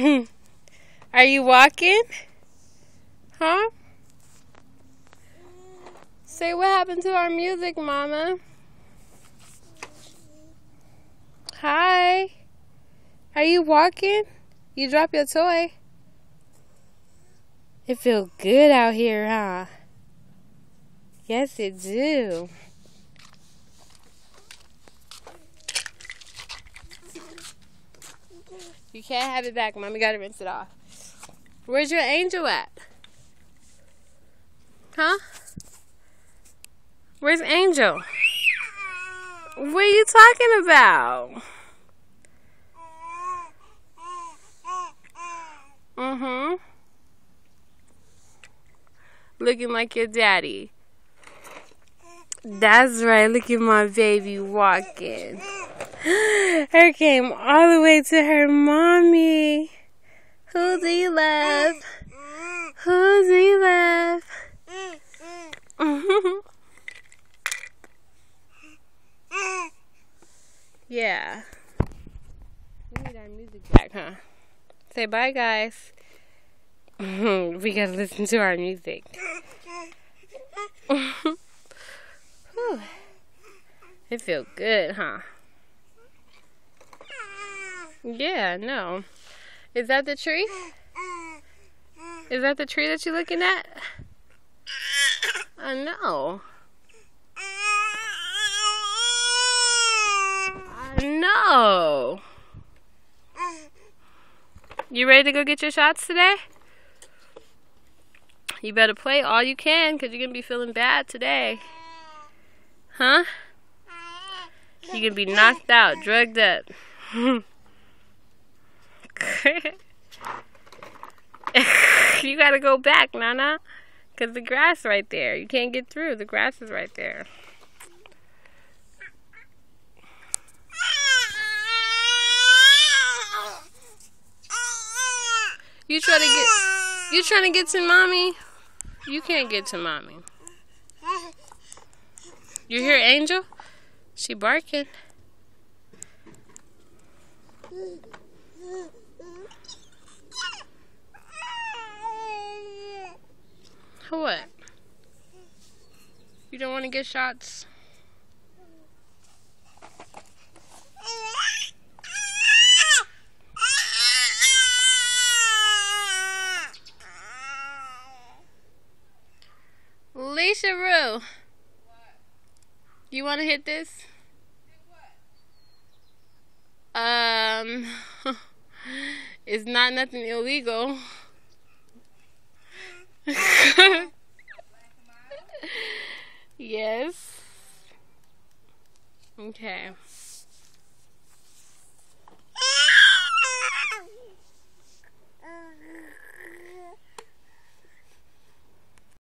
Are you walking? Huh? Say what happened to our music, Mama. Hi. Are you walking? You dropped your toy. It feels good out here, huh? Yes, it do. You can't have it back, Mom. You gotta rinse it off. Where's your angel at? Huh? Where's Angel? What are you talking about? Mm-hmm. Looking like your daddy. That's right. Look at my baby walking. Her came all the way to her mommy. Who do you love? Who do you love? Yeah. We need our music back, huh? Say bye, guys. We gotta listen to our music. It feels good, huh? Yeah, no. Is that the tree? Is that the tree that you're looking at? I know. I know. You ready to go get your shots today? You better play all you can, because you're going to be feeling bad today. Huh? You're going to be knocked out, drugged up. You got to go back, Nana. Because the grass right there. You can't get through. The grass is right there. You trying to get to Mommy? You can't get to Mommy. You hear Angel? She barking. What? You don't want to get shots? Leisha Rue. You want to hit this? It's not nothing illegal. Yes. Okay.